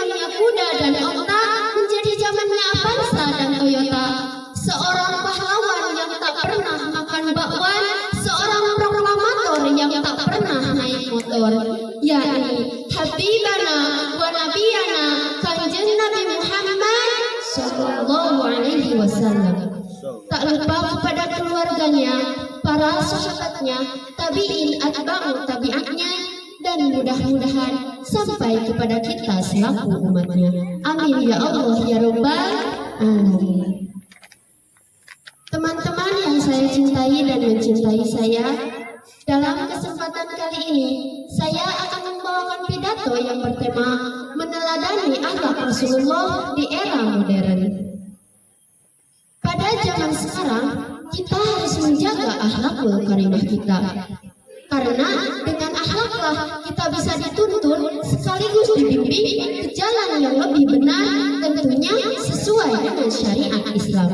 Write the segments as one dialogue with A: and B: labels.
A: zamannya kuda dan onta menjadi zamannya Avanza dan Toyota. Seorang pahlawan yang tak pernah makan bakwan, seorang proklamator yang tak pernah naik motor, yakni Habibana wa Nabiyana Kanjeng Nabi Muhammad Sallallahu Alaihi Wasallam. Tak lupa kepada keluarganya, para sahabatnya, tabi'in atba'u tabi'atnya, dan mudah-mudahan sampai kepada kita selaku umatnya. Amin ya Allah ya Rabbal Alamin. Teman-teman yang saya cintai dan mencintai saya, dalam kesempatan kali ini saya akan membawakan pidato yang bertema meneladani akhlak Rasulullah di era modern. Pada zaman sekarang kita harus menjaga akhlakul karimah kita, karena dengan akhlaklah kita bisa dituntun sekaligus dibimbing ke jalan yang lebih benar, tentunya sesuai dengan syariat Islam.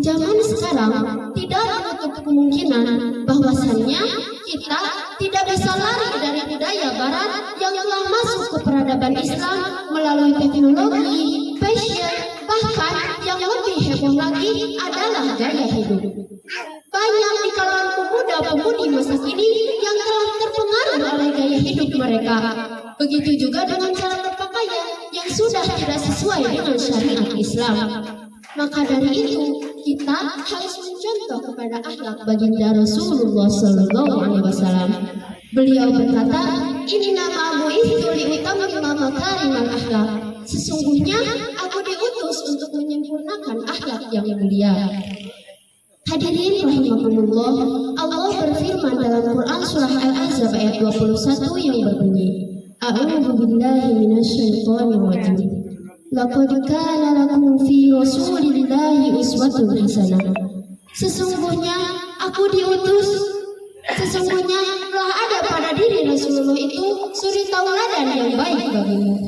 A: Zaman sekarang tidak menutup kemungkinan bahwasannya kita tidak bisa lari dari budaya Barat yang telah masuk ke peradaban Islam melalui teknologi, fashion, bahkan yang lebih heboh lagi adalah gaya hidup. Banyak di kalangan pemuda-pemudi masa kini yang telah terpengaruh oleh gaya hidup mereka. Begitu juga dengan cara berpakaian yang sudah tidak sesuai dengan syariat Islam. Maka dari itu kita harus mencontoh kepada akhlak baginda Rasulullah Sallallahu Alaihi Wasallam. Beliau berkata, "Inna ma bu'itsu liutammima makarimal akhlak." Sesungguhnya aku diutus untuk menyempurnakan akhlak yang mulia. Hadirin rahimakumullah, Allah berfirman dalam Quran surah Al-Ahzab ayat 21 yang berbunyi, A'udzu billahi minasyaitonir rajim. Laqad kana lakum fi Rasulillahi uswatun hasanah. Sesungguhnya telah ada pada diri Rasulullah itu suri tauladan yang baik bagimu.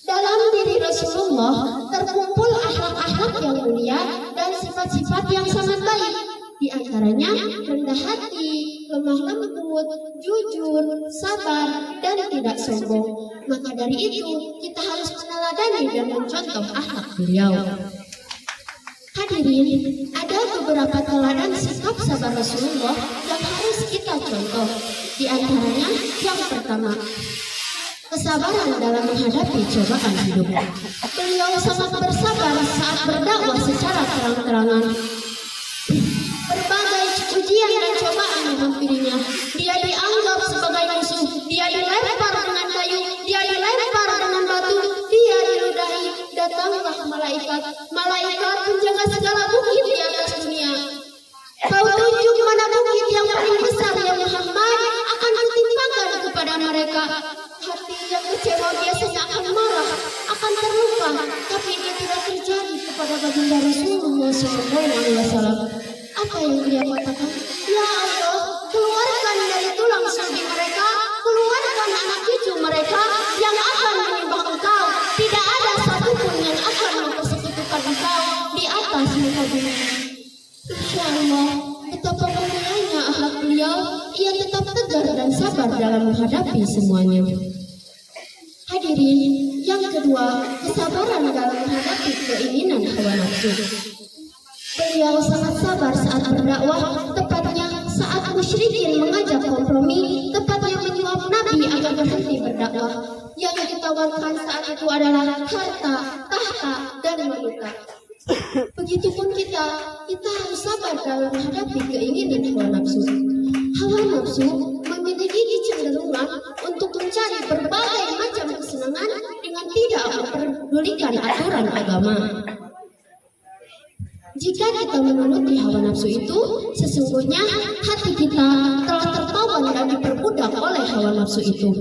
A: Dalam diri Rasulullah terkumpul akhlak-akhlak yang mulia dan sifat-sifat yang sangat baik. Di antaranya rendah hati, lemah lembut, jujur, sabar, dan tidak sombong. Maka dari itu kita harus meneladani dan mencontoh akhlak beliau. Hadirin, ada beberapa teladan sikap sabar Rasulullah yang harus kita contoh. Di antaranya yang pertama, kesabaran dalam menghadapi cobaan hidup. Beliau sangat bersabar saat berdakwah secara terang-terangan. Berbagai ujian dan cobaan menghampirinya. Dia dianggap sebagai musuh, dia dilempar dengan kayu, dia dilempar dengan batu, dia diludahi. Datanglah malaikat penjaga segala bukit di atas dunia. Kau tunjuk mana bukit yang paling besar ya Muhammad, akan kutimpakan kepada mereka. Hati yang kecewa biasanya akan marah, akan terluka, tapi itu tidak terjadi kepada baginda Rasulullah SAW. Apa yang dia katakan? Ya Allah, keluarkan dari tulang sulbi mereka, keluarkan anak cucu mereka yang akan menyembah Engkau. Tidak ada satupun yang akan mempersekutukan Engkau di atas muka bumi. Insya Allah, betapa mulianya akhlak beliau, ia tetap tegar dan sabar dalam menghadapi semuanya. Hadirin, yang kedua, kesabaran dalam menghadapi keinginan hawa nafsu. Beliau sangat sabar saat berdakwah, tepatnya saat musyrikin mengajak kompromi, tepatnya menyuap Nabi agar berhenti berdakwah. Yang ditawarkan saat itu adalah harta, tahta, dan wanita. Begitupun kita harus sabar dalam menghadapi keinginan hawa nafsu. Hawa nafsu memiliki kecenderungan untuk mencari berbagai macam kesenangan dengan tidak memperdulikan aturan agama. Jika kita menuruti hawa nafsu itu, sesungguhnya hati kita telah tertawan dan diperbudak oleh hawa nafsu itu.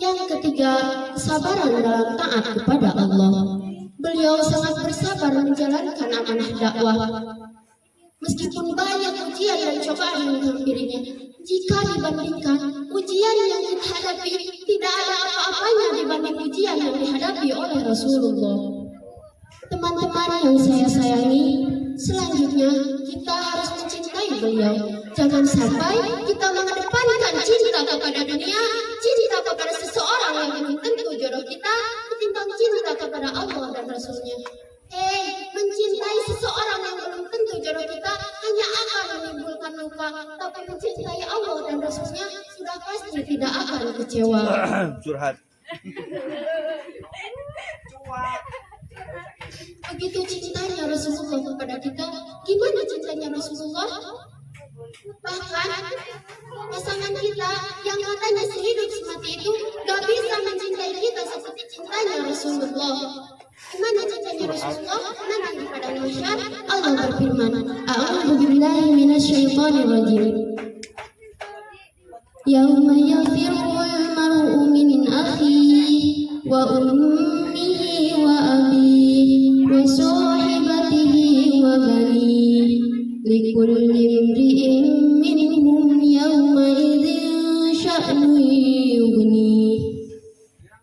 A: Yang ketiga, kesabaran dalam taat kepada Allah. Beliau sangat bersabar menjalankan amanah dakwah. Meskipun banyak ujian dan cobaan yang menghampirinya, jika dibandingkan ujian yang kita hadapi, tidak ada apa-apanya dibanding ujian yang dihadapi oleh Rasulullah. Teman-teman yang saya sayangi, selanjutnya kita harus mencintai beliau. Jangan sampai kita mengedepankan cinta kepada dunia, cinta kepada seseorang yang belum tentu jodoh kita, Allah dan Rasulnya. Mencintai seseorang yang belum tentu jodoh kita hanya akan menimbulkan luka, tapi mencintai Allah dan Rasulnya sudah pasti tidak akan kecewa.
B: Curhat.
A: Begitu cintanya Rasulullah kepada kita, gimana cintanya Rasulullah? Bahkan pasangan kita yang katanya sehidup semati itu gak bisa mencintai kita seperti cintanya Rasulullah. Gimana cintanya Rasulullah? Nanti di padang mahsyar Allah berfirman, A'udzu billahi minasyaitonir rajim. Yauma yafirrul mar'u min akhihi wa ummihi wa abihi wa sahibatihi wa banihi likulli imri'in minhum yawma idzin sya'nun yughni.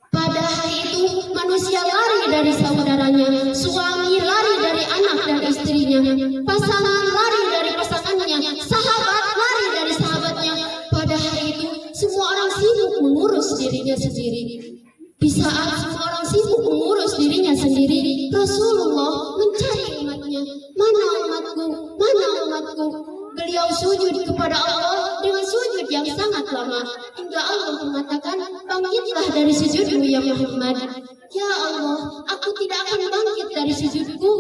A: Pada hari itu manusia lari dari saudaranya, suami lari dari anak dan istrinya, pasangan lari dari pasangannya, sahabat lari dari sahabatnya. Pada hari itu semua orang sibuk mengurus dirinya sendiri. Di saat semua orang sibuk mengurus dirinya sendiri, Rasulullah mencari umatnya. Mana umatku? Mana umatku? Beliau sujud kepada Allah dengan sujud yang sangat lama, hingga Allah mengatakan, bangkitlah dari sujudmu ya Muhammad. Ya Allah, aku tidak akan bangkit dari sujudku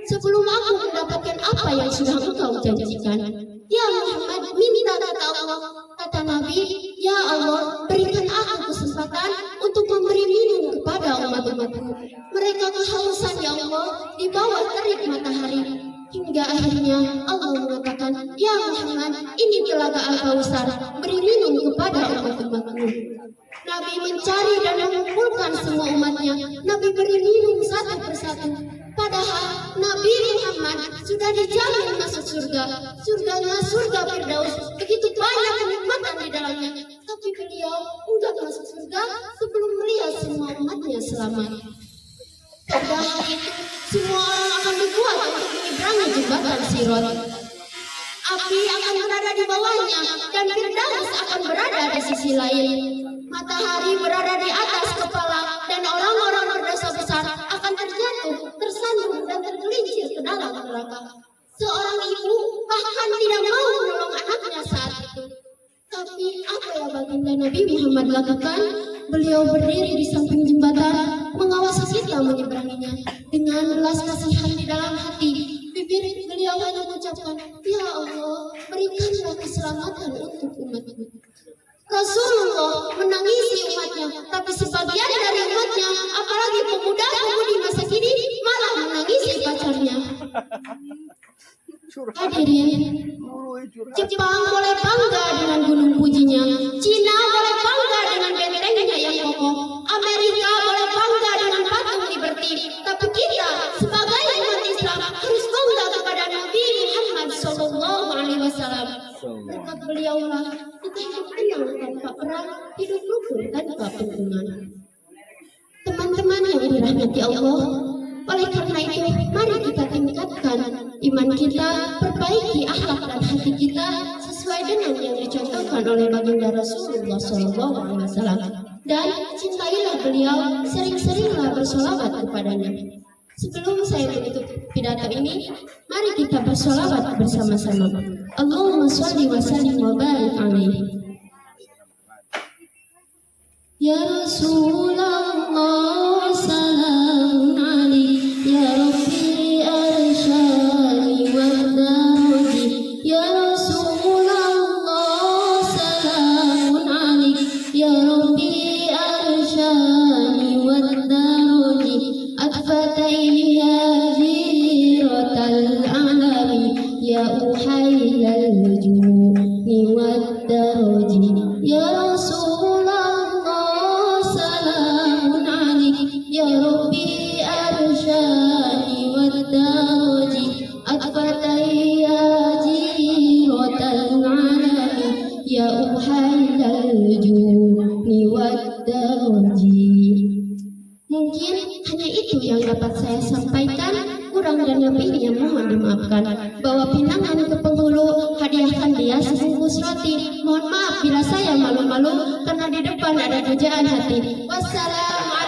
A: sebelum aku mendapatkan apa yang sudah engkau janjikan. Ya Muhammad, minta kata Allah. Kata Nabi, ya Allah, berikan aku kesempatan untuk memberi minum kepada umat-umatku. Mereka kehausan ya Allah di bawah terik matahari. Hingga akhirnya Allah mengatakan, ya Muhammad, ini telaga Al-Kautsar, beri minum kepada umat-umatmu. Nabi mencari dan mengumpulkan semua umatnya. Nabi beri minum satu persatu. Padahal Nabi Muhammad sudah dijamin masuk surga. Surganya surga Firdaus, begitu banyak kenikmatan di dalamnya. Tapi beliau enggak masuk surga sebelum melihat semua umatnya selamat. Pada hari itu semua orang akan dibuat untuk menyeberangi jembatan Sirat. Api akan berada di bawahnya dan Firdaus akan berada di sisi lain. Matahari berada di atas kepala dan orang-orang berdosa besar akan terjatuh, tersandung dan tergelincir ke dalam neraka. Seorang ibu bahkan tidak mau menolong anaknya saat itu. Tapi apa yang baginda Nabi Muhammad lakukan? Beliau berdiri di samping jembatan, mengawasi kita menyeberanginya. Dengan belas kasihan di dalam hati, bibir beliau hanya mengucapkan, ya Allah, berikanlah keselamatan untuk umatku. Rasulullah menangisi umatnya, tapi sebagian dari umatnya, apalagi pemuda-pemudi masa kini, malah menangisi pacarnya. Hadirin, Jepang boleh bangga dengan gunung Fujinya, Cina boleh bangga dengan bentengnya yang kokoh, Amerika boleh bangga dengan patung Liberty, tapi kita sebagai umat Islam harus bangga kepada Nabi Muhammad SAW. Berkat beliaulah kita hidup tenang tanpa perang, hidup rukun tanpa pentungan. Teman-teman yang dirahmati Allah, oleh karena itu mari kita tingkatkan iman kita, perbaiki akhlak dan hati kita sesuai dengan yang dicontohkan oleh baginda Rasulullah SAW. Dan cintailah beliau, sering-seringlah bersolawat kepadanya. Sebelum saya menutup pidato ini, mari kita bersolawat bersama-sama. Allahumma sholli wa sallim wa barik alaihi. Ya Rasulullah salam alaihi, ya Rabbi arsyani wa darji. Ya Rasulullah salam alaihi, ya Rabbi arsyani wa darji. Atfatai ya jiratal alami, ya uhailal juni wa darji. Ya Rasulullah salamun alaik, ya Rabbi arsyani wa darji. Atfatai ya jiratal alami, ya uhailal juni wa darji. Mungkin hanya itu yang dapat saya sampaikan. Kurang dan lebihnya mohon dimaafkan. Bawa pinangan ke penghulu, hadiahkan dia sebungkus roti. Mohon maaf bila saya malu-malu karena di depan ada pujaan hati. Wassalamualaikum.